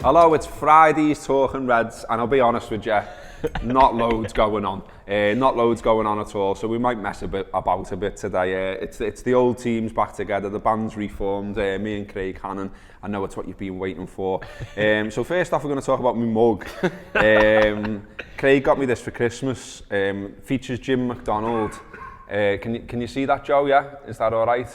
Although it's Friday's Talking Reds, and I'll be honest with you, not loads going on. Not loads going on at all, so we might mess about a bit today. It's the old teams back together, the band's reformed, me and Craig Hannan. I know it's what you've been waiting for. So first off, we're going to talk about my mug. Craig got me this for Christmas. Features Jim McDonald. Can you see that, Joe? Yeah, is that all right?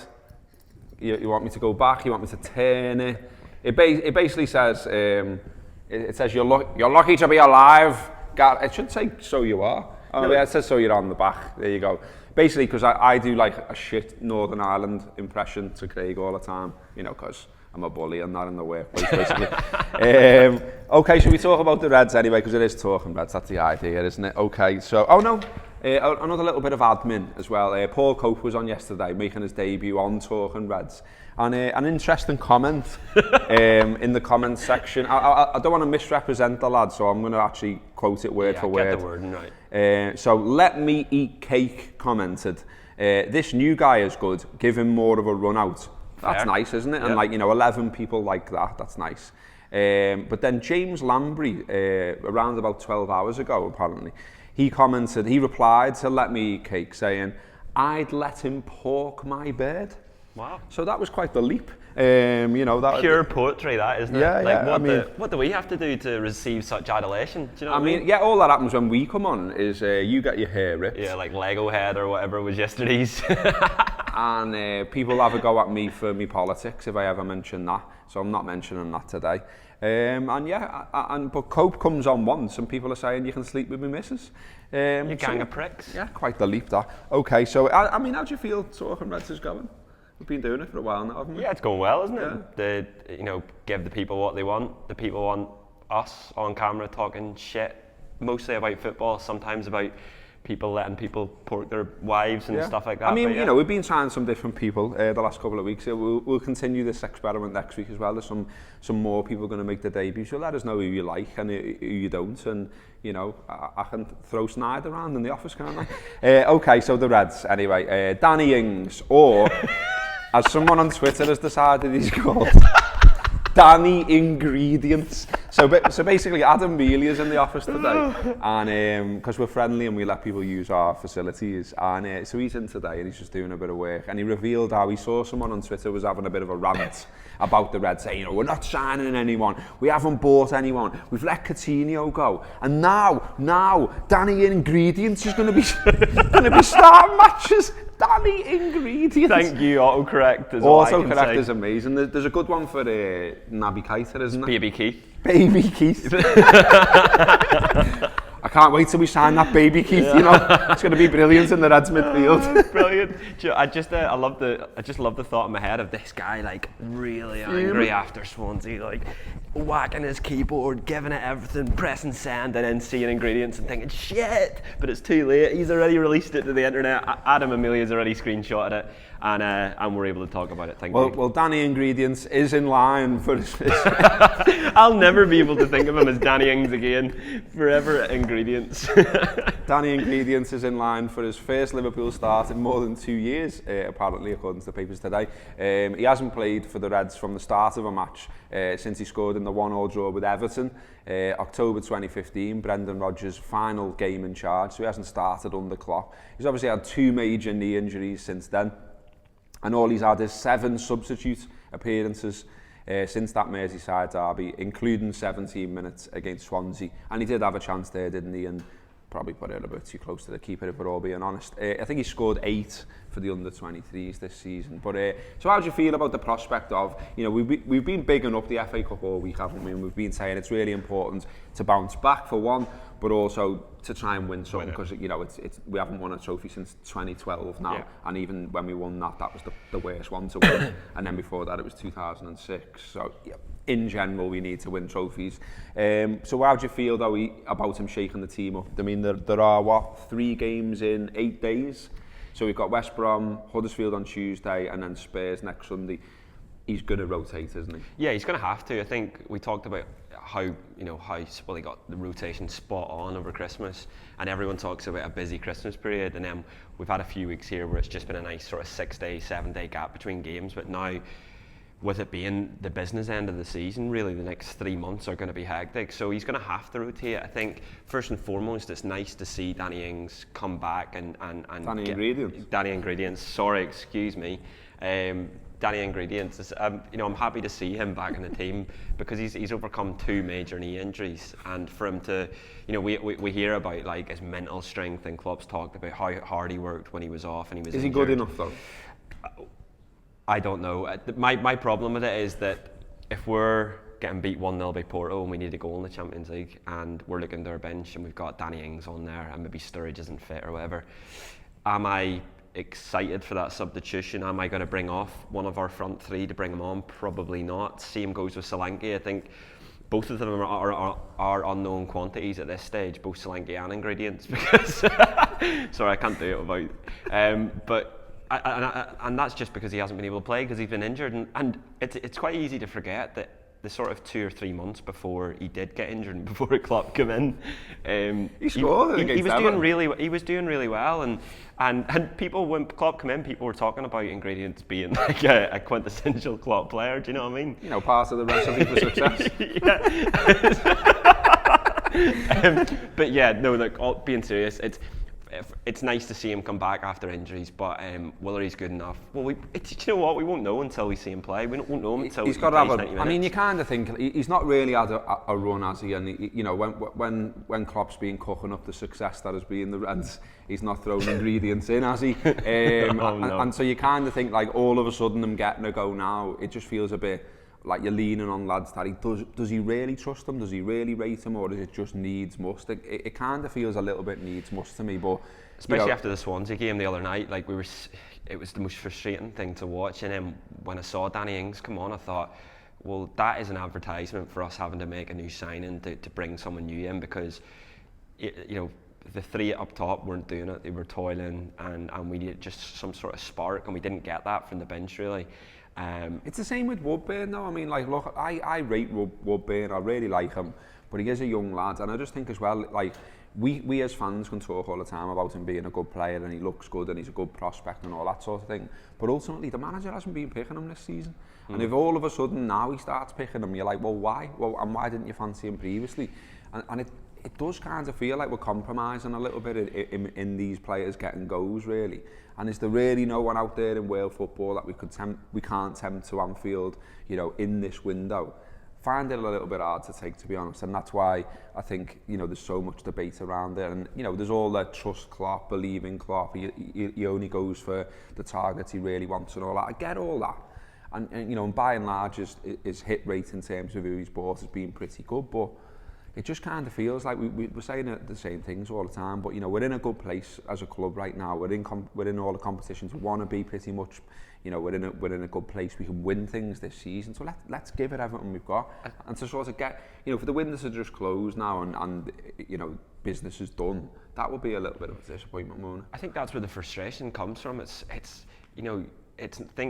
You want me to go back? You want me to turn it? It basically says it says you're lucky to be alive. It should say so you are. Oh yeah, it says so you're on the back. There you go. Basically, because I do like a shit Northern Ireland impression to Craig all the time. You know, because I'm a bully and not in the workplace, basically. Okay, should we talk about the Reds anyway? Because it is Talking Reds. That's the idea, isn't it? Okay, so another little bit of admin as well. Paul Cope was on yesterday, making his debut on Talking Reds. And an interesting comment in the comment section. I don't want to misrepresent the lad, so I'm going to actually quote it word for word. Get the wording right. So, Let Me Eat Cake commented, this new guy is good, give him more of a run out. That's nice, isn't it? Yep. And 11 people like that, that's nice. But then James Lambry, around about 12 hours ago apparently, he replied to Let Me Eat Cake saying, I'd let him pork my bird. Wow. So that was quite the leap. That pure poetry, that, isn't it? Yeah, what do we have to do to receive such adulation? Do you know what I mean? Yeah, all that happens when we come on is you get your hair ripped. Yeah, like Lego head or whatever was yesterday's. And people have a go at me for me politics if I ever mention that. So I'm not mentioning that today. But Cope comes on once and people are saying you can sleep with me missus. You gang of pricks. Yeah, quite the leap that. Okay, so how do you feel Talking Reds is going? We've been doing it for a while now, haven't we? Yeah, it's going well, isn't it? Yeah. Give the people what they want. The people want us on camera talking shit, mostly about football, sometimes about people letting people pork their wives and stuff like that. I mean, we've been trying some different people the last couple of weeks. We'll continue this experiment next week as well. There's some more people going to make their debut. So let us know who you like and who you don't. And, I can throw Snyder around in the office, can't I? Okay, so the Reds, anyway. Danny Ings, or as someone on Twitter has decided he's called, Danny Ingredients. So basically, Adam Melia's in the office today, and because we're friendly and we let people use our facilities, and so he's in today and he's just doing a bit of work, and he revealed how he saw someone on Twitter was having a bit of a rant about the Reds, saying, we're not signing anyone, we haven't bought anyone, we've let Coutinho go, and now Danny Ingredients is going to be starting matches. Danny Ingredients. Thank you, autocorrect. Autocorrect is amazing. There's a good one for Naby Keita, isn't there? Baby Keith. Baby Keith. I can't wait till we sign that Baby Keith. It's going to be brilliant in the Reds midfield. Brilliant. I just love the thought in my head of this guy really angry after Swansea, whacking his keyboard, giving it everything, pressing send, and then seeing Ingredients and thinking shit, but it's too late. He's already released it to the internet. Adam Amelia's already screenshotted it, and we're able to talk about it. Thank you. Well, Danny Ingredients is in line for his. I'll never be able to think of him as Danny Ings again. Forever Ingredients. Danny Ingredients is in line for his first Liverpool start in more than 2 years, apparently, according to the papers today. He hasn't played for the Reds from the start of a match since he scored in the 1-1 draw with Everton, October 2015, Brendan Rodgers' final game in charge, so he hasn't started under Klopp. He's obviously had 2 major knee injuries since then, and all he's had is 7 substitute appearances since that Merseyside derby, including 17 minutes against Swansea. And he did have a chance there, didn't he? And probably put it a bit too close to the keeper, if we're all being honest. I think he scored 8 for the under-23s this season. But so how do you feel about the prospect of, we've been bigging up the FA Cup all week, haven't we? And we've been saying it's really important to bounce back for one, but also to try and win something, because we haven't won a trophy since 2012 now, and even when we won that was the worst one to win, and then before that it was 2006. So in general we need to win trophies. So how do you feel though about him shaking the team up? I mean, there are 3 games in 8 days. So we've got West Brom, Huddersfield on Tuesday, and then Spurs next Sunday. He's going to rotate, isn't he? Yeah, he's going to have to. I think we talked about how he got the rotation spot on over Christmas, and everyone talks about a busy Christmas period, and then we've had a few weeks here where it's just been a nice sort of 6-day, 7-day gap between games, but now with it being the business end of the season, really the next 3 months are going to be hectic. So he's going to have to rotate. I think first and foremost, it's nice to see Danny Ings come back and Danny Ingredients. Sorry, excuse me. Danny Ingredients is, I'm happy to see him back in the team because he's overcome 2 major knee injuries, and for him to, we hear about like his mental strength, and Klopp's talked about how hard he worked when he was off and he was Is injured. he good enough though? I don't know. My problem with it is that if we're getting beat 1-0 by Porto and we need a goal in the Champions League and we're looking at our bench and we've got Danny Ings on there and maybe Sturridge isn't fit or whatever, am I excited for that substitution? Am I going to bring off one of our front 3 to bring him on? Probably not. Same goes with Solanke. I think both of them are unknown quantities at this stage, both Solanke and Ingredients, because sorry, I can't do it without. But and that's just because he hasn't been able to play because he's been injured, and it's quite easy to forget that the sort of 2 or 3 months before he did get injured and before Klopp came in, he scored he was doing really well, and people, when Klopp came in, people were talking about Ingredients being like a quintessential Klopp player. Do you know what I mean? Part of the recipe for success. But yeah, no, like, all being serious, it's nice to see him come back after injuries, but whether he's good enough, well, you know what, we won't know until we see him play. We won't know him until he's got to have 90 minutes. I mean, you kind of think he's not really had a run, has he? And when Klopp's been cooking up the success that has been the Reds, he's not throwing Ingredients in, has he? No. And so you kind of think like all of a sudden them getting a go now, it just feels a bit like you're leaning on lads that does he really trust them? Does he really rate them? Or is it just needs must? It kind of feels a little bit needs must to me, but especially after the Swansea game the other night, like it was the most frustrating thing to watch. And then when I saw Danny Ings come on, I thought, well, that is an advertisement for us having to make a new signing to bring someone new in, because the 3 up top weren't doing it. They were toiling, and we needed just some sort of spark, and we didn't get that from the bench really. It's the same with Woodburn though. I mean, like, look, I rate Woodburn. I really like him, but he is a young lad, and I just think as well, like, we as fans can talk all the time about him being a good player and he looks good and he's a good prospect and all that sort of thing, but ultimately the manager hasn't been picking him this season. And if all of a sudden now he starts picking him, you're like, well, why? Well, and why didn't you fancy him previously? And it does kind of feel like we're compromising a little bit in these players getting goals, really. And is there really no one out there in world football that we can't tempt to Anfield, in this window? Find it a little bit hard to take, to be honest, and that's why I think there's so much debate around it. And there's all that trust Klopp, believe in Klopp. He only goes for the targets he really wants and all that. I get all that, and by and large his hit rate in terms of who he's bought has been pretty good, but it just kind of feels like we're saying the same things all the time. But we're in a good place as a club right now. We're in all the competitions we want to be, pretty much. We're in a good place. We can win things this season. So let's give it everything we've got. And to sort of get, for the windows are just closed now and business is done, that would be a little bit of a disappointment, won't it? I think that's where the frustration comes from.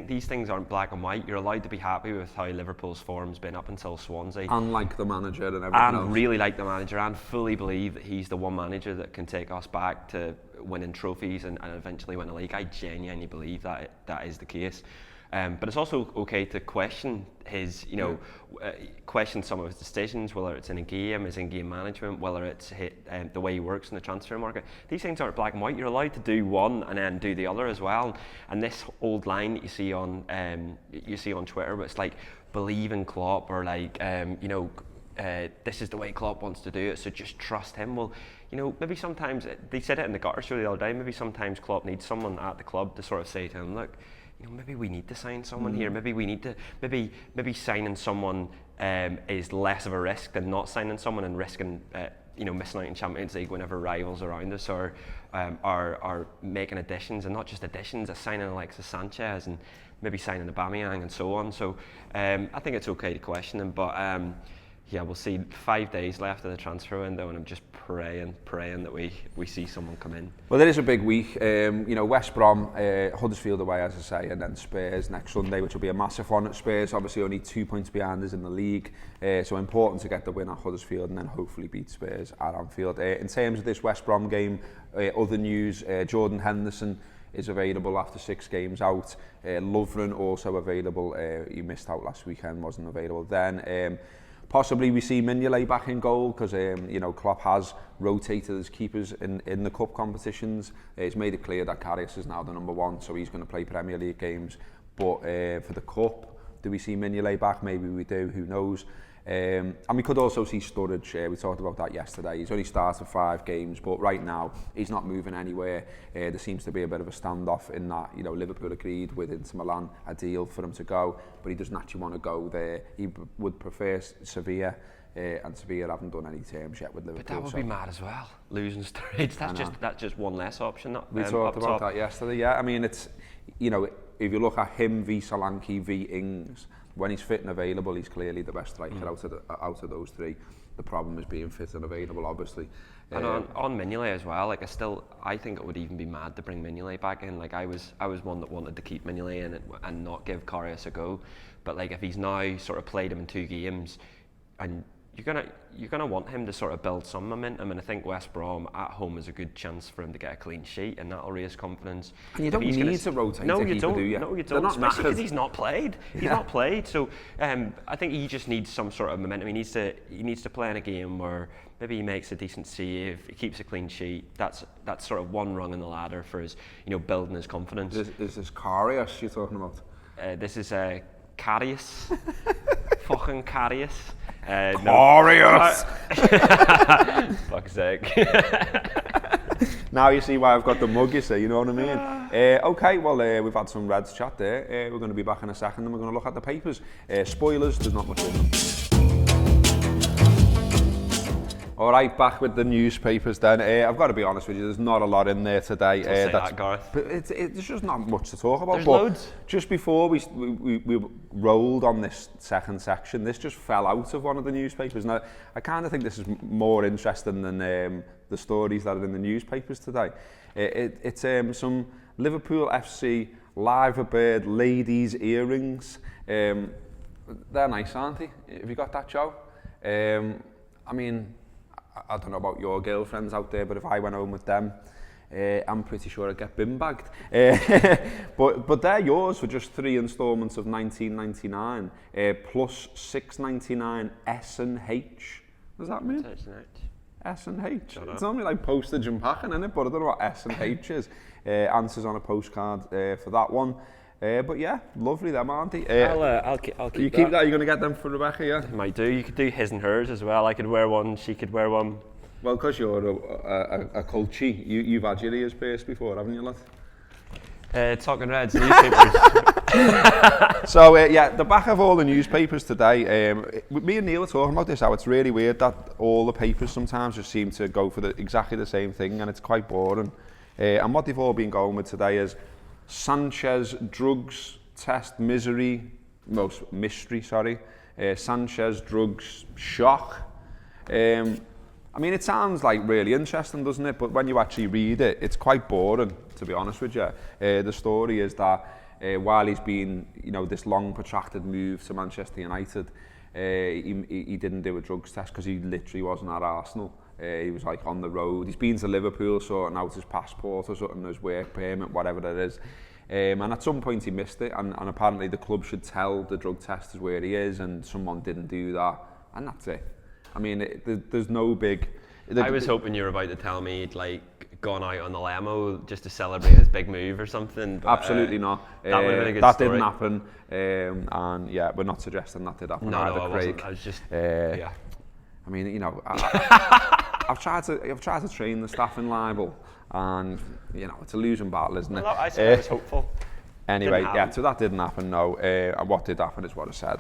These things aren't black and white. You're allowed to be happy with how Liverpool's form's been up until Swansea. And like the manager and everything else. And really like the manager, and fully believe that he's the one manager that can take us back to winning trophies and eventually win a league. I genuinely believe that is the case. But it's also okay to question his, question some of his decisions, whether it's in a game, his in-game management, whether it's the way he works in the transfer market. These things aren't black and white. You're allowed to do one and then do the other as well. And this old line that you see on Twitter, but it's like, believe in Klopp, or like, this is the way Klopp wants to do it, so just trust him. Well, maybe sometimes, they said it in the Gutter show the other day, maybe sometimes Klopp needs someone at the club to sort of say to him, look, maybe we need to sign someone here. Maybe we need to, maybe signing someone is less of a risk than not signing someone and risking, missing out in Champions League whenever rivals around us are making additions, and not just additions, signing Alexis Sanchez and maybe signing Aubameyang and so on. So I think it's okay to question him, but we'll see. 5 days left of the transfer window, and I'm just praying that we see someone come in. Well, it is a big week. West Brom, Huddersfield away, as I say, and then Spurs next Sunday, which will be a massive one. At Spurs, obviously only 2 points behind us in the league, so important to get the win at Huddersfield and then hopefully beat Spurs at Anfield. In terms of this West Brom game, other news: Jordan Henderson is available after 6 games out. Lovren also available. He missed out last weekend, wasn't available then. Possibly we see Mignolet back in goal because you know, Klopp has rotated his keepers in the cup competitions. He's made it clear that Gareth is now the number 1, so he's going to play Premier League games. But for the cup, do we see Mignolet back? Maybe we do, who knows. And we could also see Sturridge. We talked about that yesterday. He's only started 5 games, but right now he's not moving anywhere. There seems to be a bit of a standoff in that, you know, Liverpool agreed with Inter Milan a deal for him to go, but he doesn't actually want to go there. He would prefer Sevilla, and Sevilla haven't done any terms yet with Liverpool. But that would be mad as well, losing Sturridge. That's just one less option. We talked about that yesterday. Yeah, I mean, it's, you know, if you look at him v Solanke v Ings, when he's fit and available, he's clearly the best striker out of those 3. The problem is being fit and available, obviously. And on Mignolet as well, like I think it would even be mad to bring Mignolet back in. Like I was one that wanted to keep Mignolet in and not give Karius a go. But like if he's now sort of played him in 2 games, and you're gonna want him to sort of build some momentum, and I think West Brom at home is a good chance for him to get a clean sheet, and that'll raise confidence. And you don't need to rotate. No, you don't. Do you? No, you don't. Especially because he's not played. He's not played. So I think he just needs some sort of momentum. He needs to play in a game where maybe he makes a decent save, he keeps a clean sheet. That's sort of one rung in the ladder for his, you know, building his confidence. Is this Karius you're talking about? This is Karius. Fucking Karius. Karius! No. Fuck's sake. Now you see why I've got the mug, you see, you know what I mean? Okay, well, we've had some Reds chat there. We're going to be back in a second and we're going to look at the papers. Spoilers, there's not much in them. All right, back with the newspapers then. I've got to be honest with you, there's not a lot in there today. Don't say that, Gareth. But there's just not much to talk about. There's loads. Just before we rolled on this second section, this just fell out of one of the newspapers. Now, I kind of think this is more interesting than the stories that are in the newspapers today. It's some Liverpool FC Liverbird ladies' earrings. They're nice, aren't they? Have you got that, Joe? I mean, I don't know about your girlfriends out there, but if I went home with them, I'm pretty sure I'd get bin bagged. But they're yours for just 3 instalments of $19.99 plus $6.99 S&H. What does that mean? S&H. It's only like postage and packing, isn't it? But I don't know what S&H is. Answers on a postcard for that one. But yeah, lovely them, aren't they? I'll keep you keep that. You're going to get them for Rebecca, yeah? Might do. You could do his and hers as well. I could wear one, she could wear one. Well, because you're a culture, you've had your ears pierced before, haven't you, lad? Talking Reds newspapers. So yeah, the back of all the newspapers today, me and Neil are talking about this, how it's really weird that all the papers sometimes just seem to go for exactly the same thing, and it's quite boring. And what they've all been going with today is Sanchez drugs test mystery. Sanchez drugs shock. I mean, it sounds like really interesting, doesn't it? But when you actually read it, it's quite boring, to be honest with you. The story is that while he's been, you know, this long protracted move to Manchester United, he didn't do a drugs test because he literally wasn't at Arsenal. He was like on the road. He's been to Liverpool sorting out his passport or something, his work permit, whatever that is. And at some point he missed it, and apparently the club should tell the drug testers where he is, and someone didn't do that, and that's it. I mean, there's no big... I was hoping you were about to tell me he'd like gone out on the limo just to celebrate his big move or something. But, absolutely not. That would have been a good that story. Didn't happen, and yeah, we're not suggesting that did happen. No, either, I Craig. wasn't. I was just yeah. I mean, you know, I've tried to train the staff in libel, and you know, it's a losing battle, isn't it? Well, I said I was hopeful. Anyway, yeah, so that didn't happen, no. What did happen is what I said.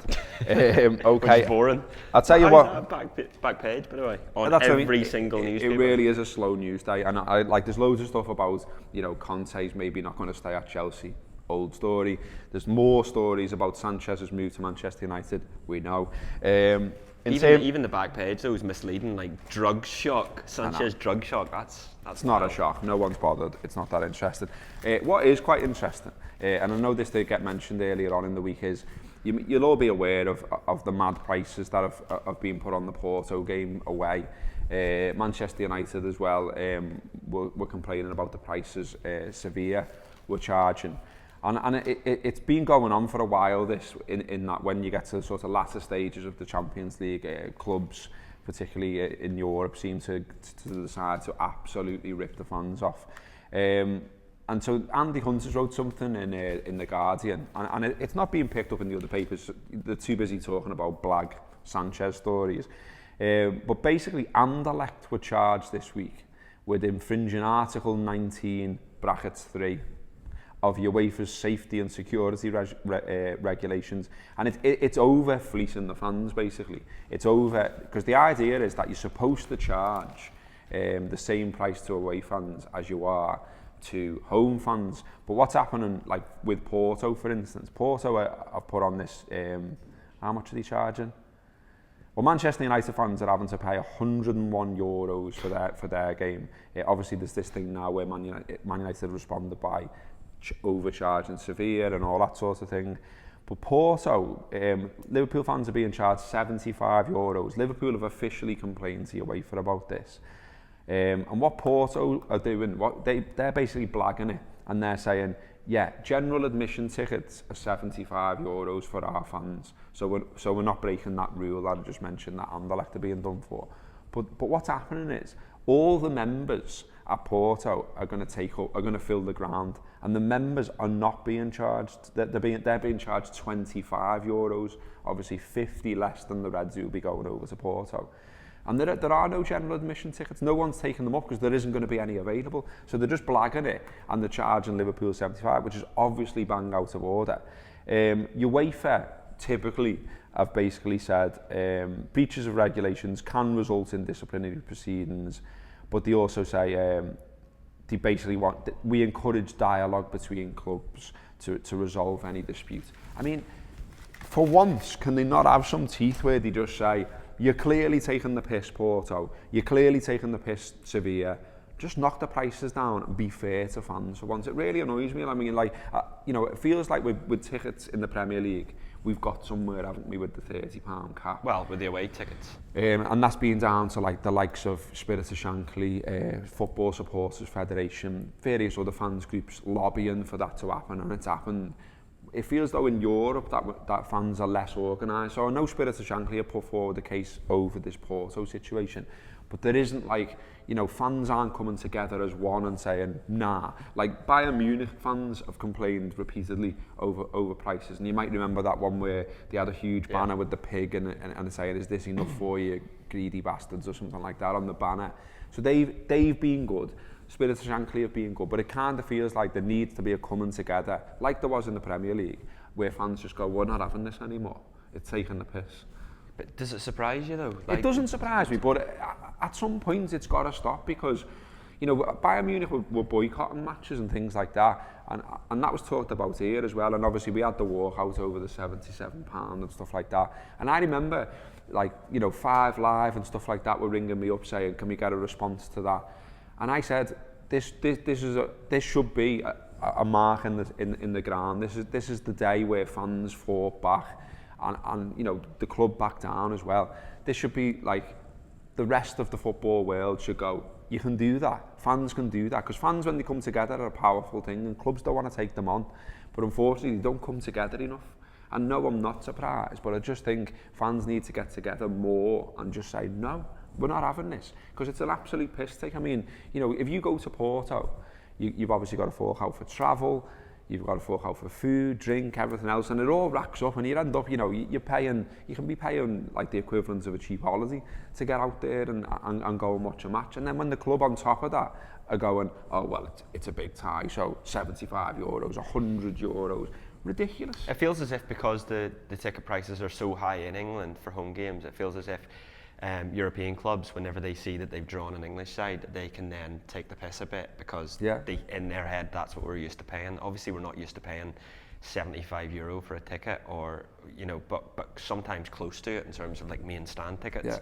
Okay. Which is boring. I'll tell you what. Back page, by the way, on that's every single newspaper. It really is a slow news day, and I like. There's loads of stuff about, you know, Conte's maybe not going to stay at Chelsea. Old story. There's more stories about Sanchez's move to Manchester United. We know. Even the back page, though, was misleading. Like drug shock, Sanchez drug shock. That's not a shock. No one's bothered. It's not that interesting. What is quite interesting, and I know this did get mentioned earlier on in the week, is you'll all be aware of the mad prices that have been put on the Porto game away. Manchester United as well were complaining about the prices. Sevilla were charging. And it's been going on for a while, this, in that when you get to the sort of latter stages of the Champions League, clubs, particularly in Europe, seem to decide to absolutely rip the fans off. And so Andy Hunters wrote something in The Guardian, and it's not being picked up in the other papers. They're too busy talking about Blag Sanchez stories. But basically, Anderlecht were charged this week with infringing Article 19, brackets 3, of UEFA's safety and security regulations. And it's over fleecing the fans, basically. It's over, because the idea is that you're supposed to charge the same price to away fans as you are to home fans. But what's happening, like with Porto, for instance, Porto have put on this, how much are they charging? Well, Manchester United fans are having to pay €101 for their game. Obviously, there's this thing now where Man United responded by overcharging Sevilla and all that sort of thing. But Porto, Liverpool fans are being charged €75. Liverpool have officially complained to UEFA about this. And what Porto are doing, they're basically blagging it, and they're saying, yeah, general admission tickets are €75 for our fans. So we're not breaking that rule that I just mentioned that Anderlecht are being done for. But what's happening is all the members at Porto are going to fill the ground, and the members are not being charged. They're being charged €25, obviously 50 less than the Reds who will be going over to Porto. And there are no general admission tickets. No one's taking them up because there isn't going to be any available. So they're just blagging it, and they're charging Liverpool 75, which is obviously bang out of order. UEFA typically have basically said breaches of regulations can result in disciplinary proceedings, but they also say they basically we encourage dialogue between clubs to resolve any dispute. I mean, for once, can they not have some teeth where they just say, you're clearly taking the piss, Porto. You're clearly taking the piss, Sevilla. Just knock the prices down and be fair to fans for once. It really annoys me. I mean, like, it feels like with tickets in the Premier League, we've got somewhere, haven't we, with the £30 cap. Well, with the away tickets. And that's been down to like the likes of Spirit of Shankly, Football Supporters Federation, various other fans groups lobbying for that to happen, and it's happened. It feels though in Europe that fans are less organised. So I know Spirit of Shankly have put forward the case over this Porto situation, but there isn't fans aren't coming together as one and saying, nah. Like Bayern Munich fans have complained repeatedly over prices, and you might remember that one where they had a huge banner with the pig and saying, is this enough for you, greedy bastards, or something like that on the banner. So they've been good. Spirit of Shankly have been good, but it kind of feels like there needs to be a coming together, like there was in the Premier League, where fans just go, we're not having this anymore. It's taking the piss. But does it surprise you though? It doesn't surprise me, but at some point it's got to stop, because Bayern Munich were boycotting matches and things like that, and that was talked about here as well. And obviously we had the walkout over the £77 and stuff like that. And I remember, Five Live and stuff like that were ringing me up saying, can we get a response to that? And I said, this should be a mark in the ground. This is the day where fans fought back, and the club backed down as well. This should be like the rest of the football world should go, you can do that. Fans can do that, because fans, when they come together, are a powerful thing, and clubs don't want to take them on. But unfortunately, they don't come together enough. And no, I'm not surprised, but I just think fans need to get together more and just say, no, we're not having this, because it's an absolute piss take. I mean, if you go to Porto, you've obviously got to fork out for travel, you've got to fork out for food, drink, everything else, and it all racks up, and you end up, you can be paying like the equivalent of a cheap holiday to get out there and go and watch a match. And then when the club on top of that are going, oh, well, it's a big tie, so €75, €100, ridiculous. It feels as if, because the ticket prices are so high in England for home games, it feels as if European clubs, whenever they see that they've drawn an English side, they can then take the piss a bit, because in their head that's what we're used to paying. Obviously we're not used to paying €75 for a ticket, or but sometimes close to it in terms of like main stand tickets.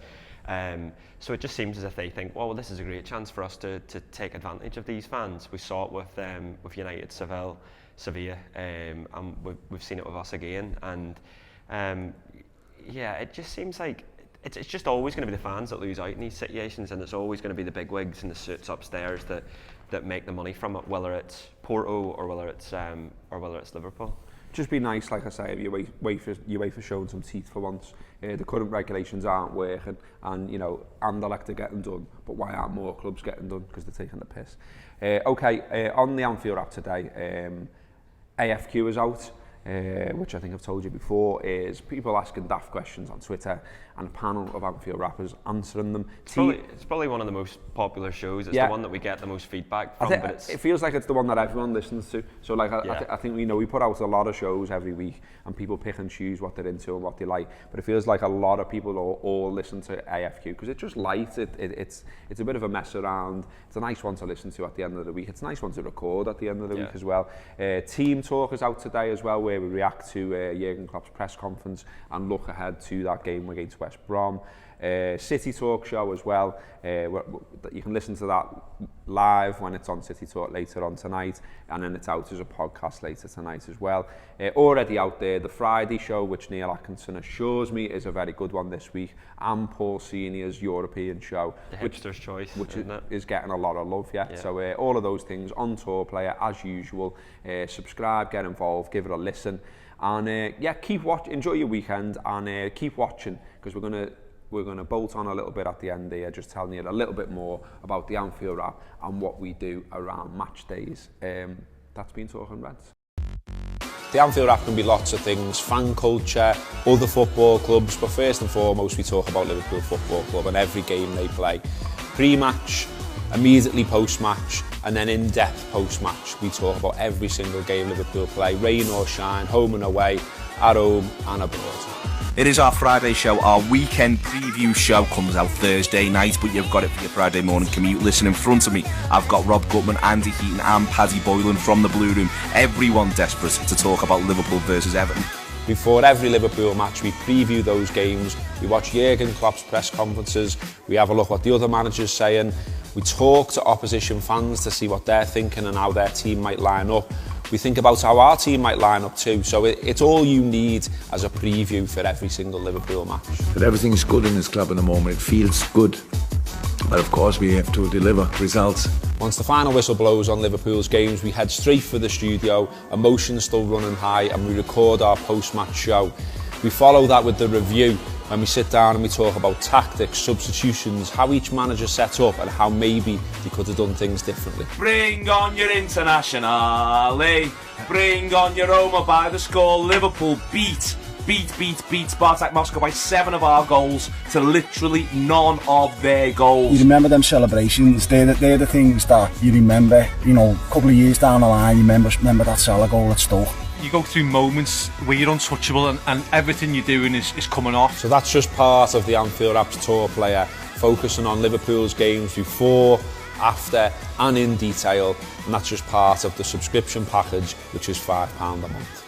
So it just seems as if they think, well, this is a great chance for us to take advantage of these fans. We saw it with United, Sevilla, and we've seen it with us again. And it just seems like it's just always going to be the fans that lose out in these situations, and it's always going to be the big wigs and the suits upstairs that that make the money from it, whether it's Porto or whether it's Liverpool. Just be nice, like I say, if you wait for showing some teeth for once. The current regulations aren't working, and you know, Anderlecht are getting done, but why aren't more clubs getting done? Because they're taking the piss. On the Anfield Wrap today, AFQ is out, which I think I've told you before, is people asking daft questions on Twitter, and a panel of Anfield Rappers answering them. It's probably one of the most popular shows. It's the one that we get the most feedback from. It feels like it's the one that everyone listens to. So like I think we put out a lot of shows every week, and people pick and choose what they're into and what they like. But it feels like a lot of people all listen to AFQ because it's just light. It's a bit of a mess around. It's a nice one to listen to at the end of the week. It's a nice one to record at the end of the week as well. Team Talk is out today as well, where we react to Jurgen Klopp's press conference and look ahead to that game against West Brom. City Talk show as well. You can listen to that live when it's on City Talk later on tonight, and then it's out as a podcast later tonight as well. Already out there, the Friday show, which Neil Atkinson assures me is a very good one this week, and Paul Senior's European show, the hipster's choice, which is getting a lot of love yet. So all of those things on Tour Player as usual. Subscribe, get involved, give it a listen, and keep watching. Enjoy your weekend, and keep watching, because we're gonna bolt on a little bit at the end here, just telling you a little bit more about the Anfield Wrap and what we do around match days. That's been Talking Reds. The Anfield Wrap can be lots of things: fan culture, other football clubs, but first and foremost we talk about Liverpool Football Club and every game they play. Pre-match, immediately post-match, and then in-depth post-match. We talk about every single game Liverpool play, rain or shine, home and away, at home and abroad. It is our Friday show. Our weekend preview show comes out Thursday night, but you've got it for your Friday morning commute. Listen, in front of me, I've got Rob Gutman, Andy Heaton and Paddy Boylan from the Blue Room. Everyone desperate to talk about Liverpool versus Everton. Before every Liverpool match, we preview those games. We watch Jurgen Klopp's press conferences. We have a look what the other manager's saying. We talk to opposition fans to see what they're thinking and how their team might line up. We think about how our team might line up too. So it's all you need as a preview for every single Liverpool match. But everything's good in this club at the moment. It feels good. But of course we have to deliver results. Once the final whistle blows on Liverpool's games, we head straight for the studio, emotions still running high, and we record our post-match show. We follow that with the review, when we sit down and we talk about tactics, substitutions, how each manager set up and how maybe they could have done things differently. Bring on your Internazionale. Bring on your Roma by the score. Liverpool beat Spartak Moscow by 7 of our goals to literally none of their goals. You remember them celebrations, they're the things that you remember, you know, a couple of years down the line, you remember that Salah goal at Stoke. You go through moments where you're untouchable and everything you're doing is coming off. So that's just part of the Anfield Wrap's Tour Player, focusing on Liverpool's games before, after and in detail, and that's just part of the subscription package, which is £5 a month.